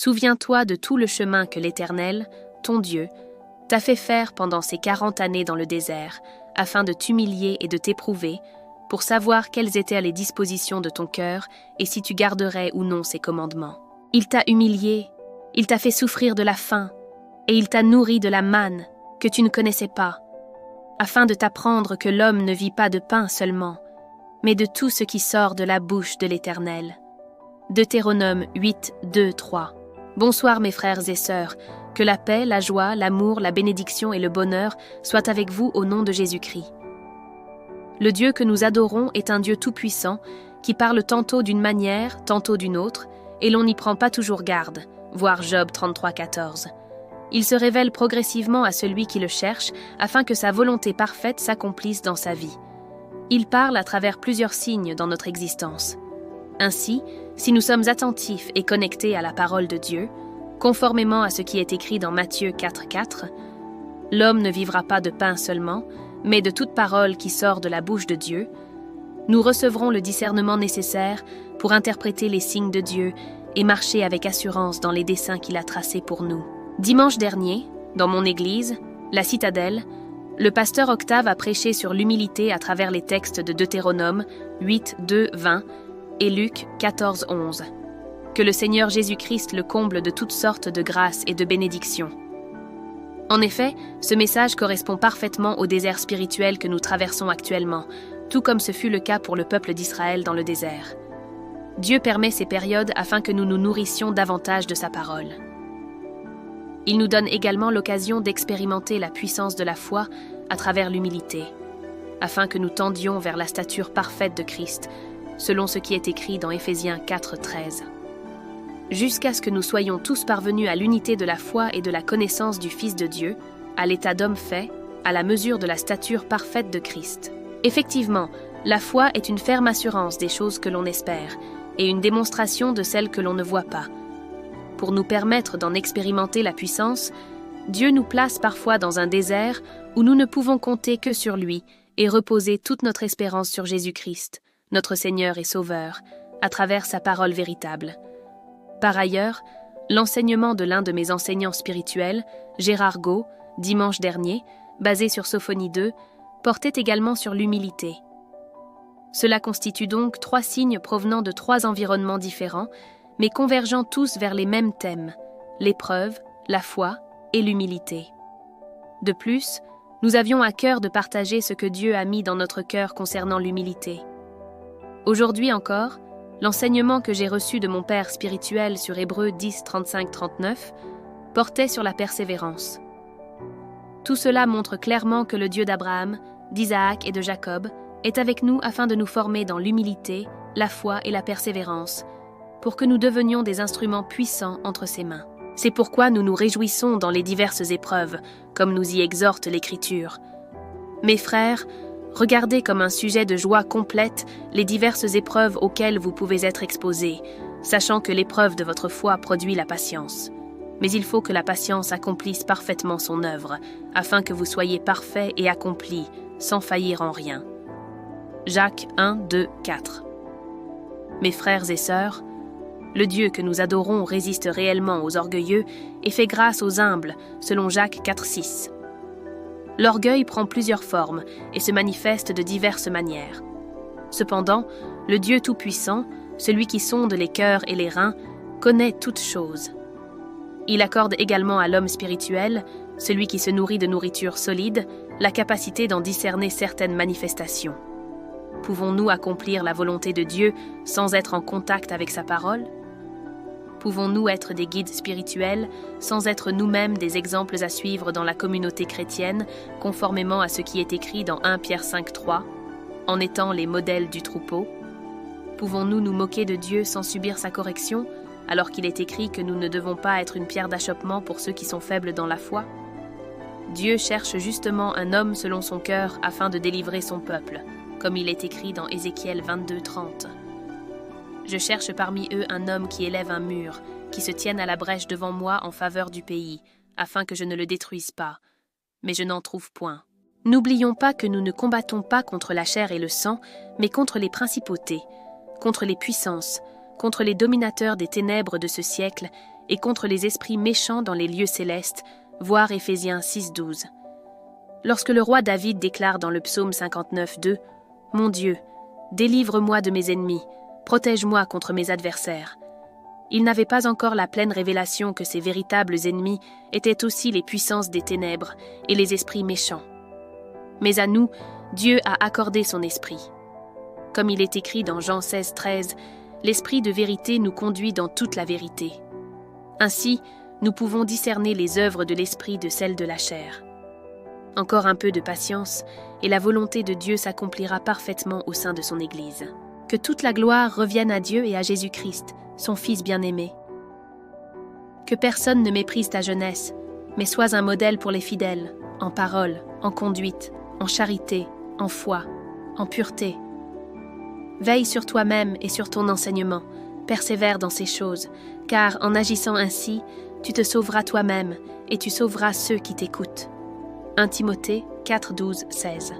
Souviens-toi de tout le chemin que l'Éternel, ton Dieu, t'a fait faire pendant ces 40 années dans le désert, afin de t'humilier et de t'éprouver, pour savoir quelles étaient les dispositions de ton cœur et si tu garderais ou non ses commandements. Il t'a humilié, il t'a fait souffrir de la faim, et il t'a nourri de la manne que tu ne connaissais pas, afin de t'apprendre que l'homme ne vit pas de pain seulement, mais de tout ce qui sort de la bouche de l'Éternel. Deutéronome 8, 2, 3. Bonsoir mes frères et sœurs, que la paix, la joie, l'amour, la bénédiction et le bonheur soient avec vous au nom de Jésus-Christ. Le Dieu que nous adorons est un Dieu tout-puissant, qui parle tantôt d'une manière, tantôt d'une autre, et l'on n'y prend pas toujours garde, voir Job 33, 14. Il se révèle progressivement à celui qui le cherche, afin que sa volonté parfaite s'accomplisse dans sa vie. Il parle à travers plusieurs signes dans notre existence. Ainsi, si nous sommes attentifs et connectés à la parole de Dieu, conformément à ce qui est écrit dans Matthieu 4, 4, « L'homme ne vivra pas de pain seulement, mais de toute parole qui sort de la bouche de Dieu », nous recevrons le discernement nécessaire pour interpréter les signes de Dieu et marcher avec assurance dans les desseins qu'il a tracés pour nous. Dimanche dernier, dans mon église, la Citadelle, le pasteur Octave a prêché sur l'humilité à travers les textes de Deutéronome 8, 2, 20 et Luc 14, 11. Que le Seigneur Jésus-Christ le comble de toutes sortes de grâces et de bénédictions. En effet, ce message correspond parfaitement au désert spirituel que nous traversons actuellement, tout comme ce fut le cas pour le peuple d'Israël dans le désert. Dieu permet ces périodes afin que nous nous nourrissions davantage de sa parole. Il nous donne également l'occasion d'expérimenter la puissance de la foi à travers l'humilité, afin que nous tendions vers la stature parfaite de Christ, selon ce qui est écrit dans Éphésiens 4, 13. Jusqu'à ce que nous soyons tous parvenus à l'unité de la foi et de la connaissance du Fils de Dieu, à l'état d'homme fait, à la mesure de la stature parfaite de Christ. Effectivement, la foi est une ferme assurance des choses que l'on espère, et une démonstration de celles que l'on ne voit pas. Pour nous permettre d'en expérimenter la puissance, Dieu nous place parfois dans un désert où nous ne pouvons compter que sur lui et reposer toute notre espérance sur Jésus-Christ, notre Seigneur et Sauveur, à travers sa parole véritable. Par ailleurs, l'enseignement de l'un de mes enseignants spirituels, Gérard Gault, dimanche dernier, basé sur Sophonie 2, portait également sur l'humilité. Cela constitue donc 3 signes provenant de 3 environnements différents, mais convergeant tous vers les mêmes thèmes, l'épreuve, la foi et l'humilité. De plus, nous avions à cœur de partager ce que Dieu a mis dans notre cœur concernant l'humilité. Aujourd'hui encore, l'enseignement que j'ai reçu de mon père spirituel sur Hébreux 10, 35-39 portait sur la persévérance. Tout cela montre clairement que le Dieu d'Abraham, d'Isaac et de Jacob est avec nous afin de nous former dans l'humilité, la foi et la persévérance, pour que nous devenions des instruments puissants entre ses mains. C'est pourquoi nous nous réjouissons dans les diverses épreuves, comme nous y exhorte l'Écriture. Mes frères, regardez comme un sujet de joie complète les diverses épreuves auxquelles vous pouvez être exposés, sachant que l'épreuve de votre foi produit la patience. Mais il faut que la patience accomplisse parfaitement son œuvre, afin que vous soyez parfaits et accomplis, sans faillir en rien. Jacques 1, 2, 4. Mes frères et sœurs, le Dieu que nous adorons résiste réellement aux orgueilleux et fait grâce aux humbles, selon Jacques 4, 6. L'orgueil prend plusieurs formes et se manifeste de diverses manières. Cependant, le Dieu Tout-Puissant, celui qui sonde les cœurs et les reins, connaît toutes choses. Il accorde également à l'homme spirituel, celui qui se nourrit de nourriture solide, la capacité d'en discerner certaines manifestations. Pouvons-nous accomplir la volonté de Dieu sans être en contact avec sa parole? Pouvons-nous être des guides spirituels sans être nous-mêmes des exemples à suivre dans la communauté chrétienne, conformément à ce qui est écrit dans 1 Pierre 5, 3, en étant les modèles du troupeau? Pouvons-nous nous moquer de Dieu sans subir sa correction, alors qu'il est écrit que nous ne devons pas être une pierre d'achoppement pour ceux qui sont faibles dans la foi? Dieu cherche justement un homme selon son cœur afin de délivrer son peuple, comme il est écrit dans Ézéchiel 22, 30. Je cherche parmi eux un homme qui élève un mur, qui se tienne à la brèche devant moi en faveur du pays, afin que je ne le détruise pas. Mais je n'en trouve point. N'oublions pas que nous ne combattons pas contre la chair et le sang, mais contre les principautés, contre les puissances, contre les dominateurs des ténèbres de ce siècle, et contre les esprits méchants dans les lieux célestes, voir Éphésiens 6:12. Lorsque le roi David déclare dans le psaume 59:2 « Mon Dieu, délivre-moi de mes ennemis, protège-moi contre mes adversaires », il n'avait pas encore la pleine révélation que ces véritables ennemis étaient aussi les puissances des ténèbres et les esprits méchants. Mais à nous, Dieu a accordé son esprit. Comme il est écrit dans Jean 16:13, l'esprit de vérité nous conduit dans toute la vérité. Ainsi, nous pouvons discerner les œuvres de l'esprit de celles de la chair. Encore un peu de patience, et la volonté de Dieu s'accomplira parfaitement au sein de son Église. Que toute la gloire revienne à Dieu et à Jésus-Christ, son Fils bien-aimé. Que personne ne méprise ta jeunesse, mais sois un modèle pour les fidèles, en parole, en conduite, en charité, en foi, en pureté. Veille sur toi-même et sur ton enseignement, persévère dans ces choses, car en agissant ainsi, tu te sauveras toi-même et tu sauveras ceux qui t'écoutent. 1 Timothée 4:12-16